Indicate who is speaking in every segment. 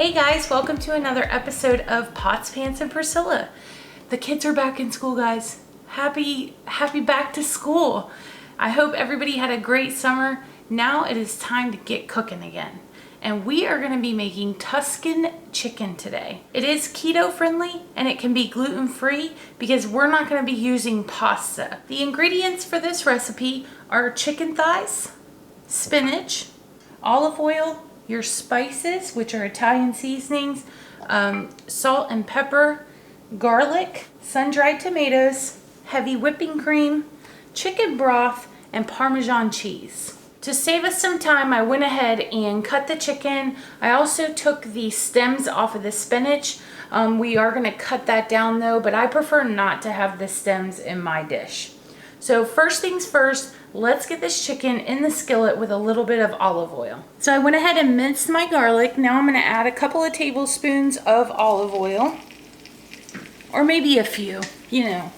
Speaker 1: Hey guys, welcome to another episode of Pots, Pans, and Priscilla. The kids are back in school, guys. Happy back to school. I hope everybody had a great summer. Now it is time to get cooking again. And we are gonna be making Tuscan chicken today. It is keto friendly and it can be gluten free because we're not gonna be using pasta. The ingredients for this recipe are chicken thighs, spinach, olive oil, your spices, which are Italian seasonings, salt and pepper, garlic, sun-dried tomatoes, heavy whipping cream, chicken broth, and Parmesan cheese. To save us some time, I went ahead and cut the chicken. I also took the stems off of the spinach. We are gonna cut that down though, but I prefer not to have the stems in my dish. So first things first, let's get this chicken in the skillet with a little bit of olive oil. So I went ahead and minced my garlic. Now I'm gonna add a couple of tablespoons of olive oil, or maybe a few, you know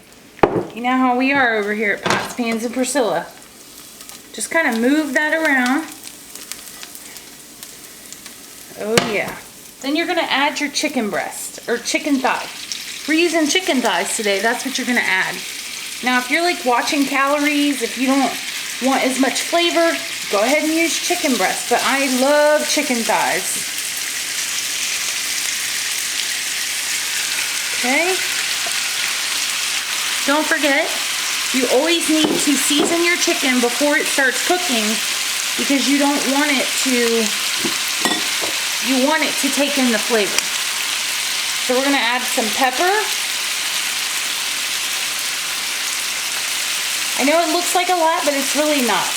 Speaker 1: how we are over here at Pots, Pans, and Priscilla. Just kind of move that around. Oh yeah. Then you're gonna add your chicken breast, or chicken thigh. We're using chicken thighs today, that's what you're gonna add. Now if you're like watching calories, if you don't want as much flavor, go ahead and use chicken breast, but I love chicken thighs. Okay. Don't forget, you always need to season your chicken before it starts cooking because you don't want it to, you want it to take in the flavor. So we're gonna add some pepper. I know it looks like a lot, but it's really not.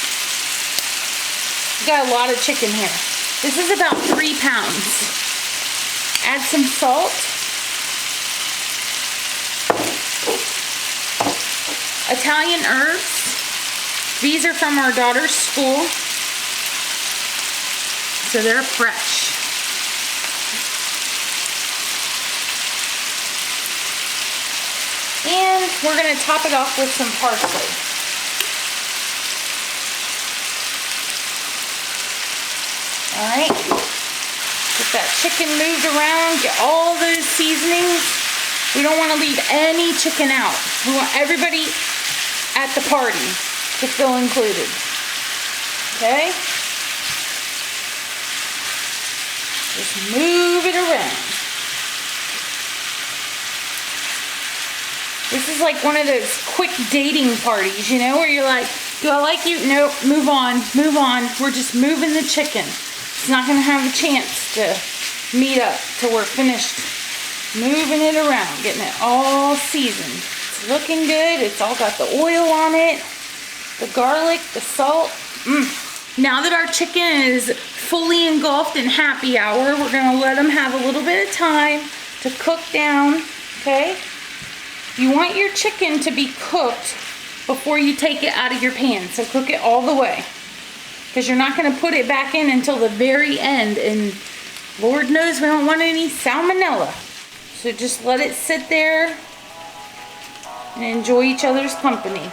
Speaker 1: We got a lot of chicken here. This is about 3 pounds. Add some salt. Italian herbs. These are from our daughter's school, so they're fresh. And we're going to top it off with some parsley. Alright, get that chicken moved around, get all those seasonings. We don't want to leave any chicken out. We want everybody at the party to feel included. Okay? Just move it around. This is like one of those quick dating parties, you know, where you're like, do I like you? Nope, move on, move on. We're just moving the chicken. It's not going to have a chance to meet up till we're finished moving it around, getting it all seasoned. It's looking good. It's all got the oil on it, the garlic, the salt. Now that our chicken is fully engulfed in happy hour, we're going to let them have a little bit of time to cook down, okay? You want your chicken to be cooked before you take it out of your pan, so cook it all the way. Because you're not going to put it back in until the very end, and Lord knows we don't want any salmonella. So just let it sit there and enjoy each other's company.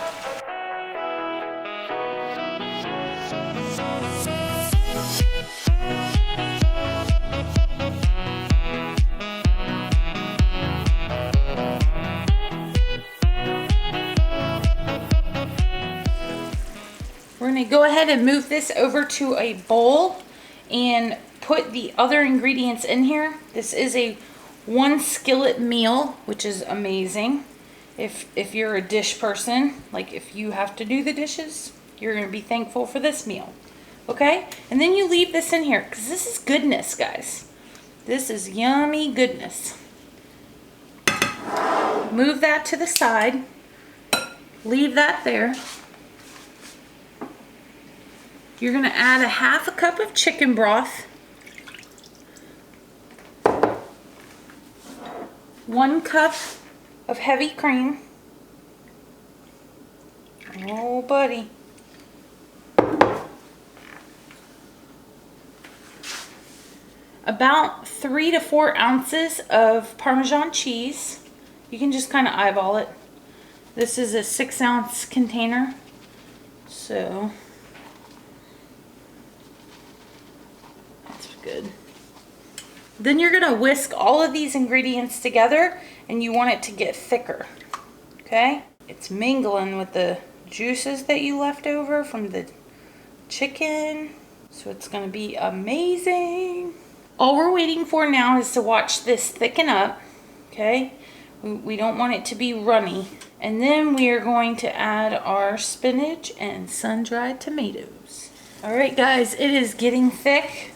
Speaker 1: We're going to go ahead and move this over to a bowl and put the other ingredients in here. This is a 1 skillet meal, which is amazing. If you're a dish person, like if you have to do the dishes, you're going to be thankful for this meal. Okay? And then you leave this in here because this is goodness, guys. This is yummy goodness. Move that to the side. Leave that there. You're going to add a 1/2 cup of chicken broth, 1 cup of heavy cream. Oh, buddy. About 3 to 4 ounces of Parmesan cheese. You can just kind of eyeball it. This is a 6-ounce container, so that's good. Then you're gonna whisk all of these ingredients together, and you want it to get thicker, okay? It's mingling with the juices that you left over from the chicken, so it's gonna be amazing. All we're waiting for now is to watch this thicken up, okay? We don't want it to be runny. And then we are going to add our spinach and sun-dried tomatoes. All right, guys, it is getting thick.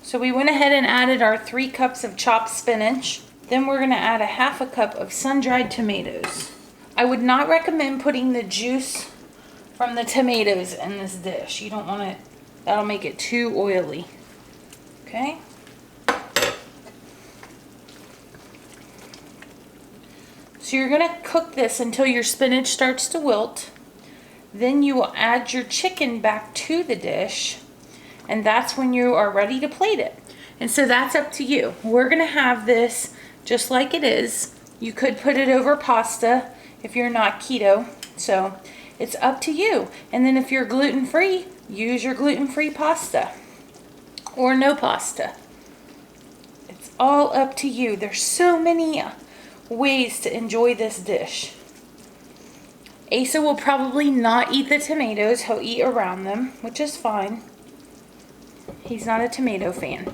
Speaker 1: So we went ahead and added our 3 cups of chopped spinach. Then we're gonna add a half a cup of sun-dried tomatoes. I would not recommend putting the juice from the tomatoes in this dish. You don't want it, that'll make it too oily, okay? So you're gonna cook this until your spinach starts to wilt. Then you will add your chicken back to the dish, and that's when you are ready to plate it. And so that's up to you. We're gonna have this just like it is. You could put it over pasta if you're not keto, so it's up to you. And then if you're gluten-free, use your gluten-free pasta or no pasta. It's all up to you. There's so many ways to enjoy this dish. Asa will probably not eat the tomatoes. He'll eat around them, which is fine. He's not a tomato fan.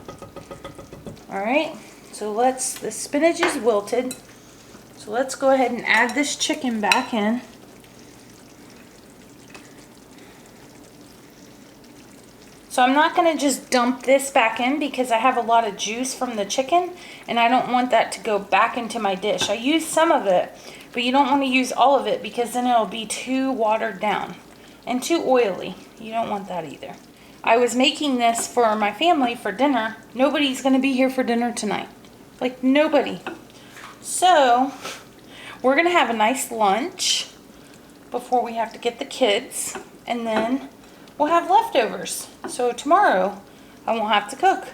Speaker 1: All right, so the spinach is wilted. So let's go ahead and add this chicken back in. So I'm not gonna just dump this back in because I have a lot of juice from the chicken and I don't want that to go back into my dish. I use some of it, but you don't want to use all of it because then it'll be too watered down and too oily. You don't want that either. I was making this for my family for dinner. Nobody's gonna be here for dinner tonight. Like nobody. So we're gonna have a nice lunch before we have to get the kids, and then we'll have leftovers. So tomorrow I won't have to cook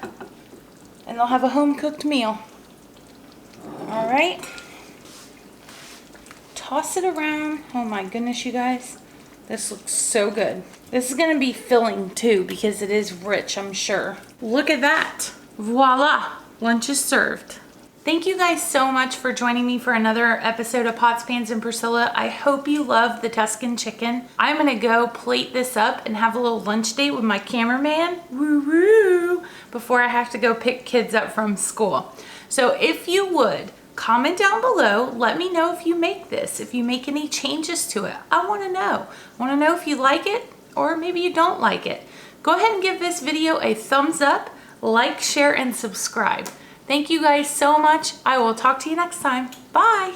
Speaker 1: and they'll have a home cooked meal. All right. Toss it around. Oh my goodness, you guys. This looks so good. This is gonna be filling too because it is rich, I'm sure. Look at that. Voila, lunch is served. Thank you guys so much for joining me for another episode of Pots, Pans, and Priscilla. I hope you love the Tuscan chicken. I'm gonna go plate this up and have a little lunch date with my cameraman, woo-woo, before I have to go pick kids up from school. So if you would, comment down below, let me know if you make this, if you make any changes to it. I wanna know. I wanna know if you like it or maybe you don't like it. Go ahead and give this video a thumbs up, like, share, and subscribe. Thank you guys so much. I will talk to you next time. Bye.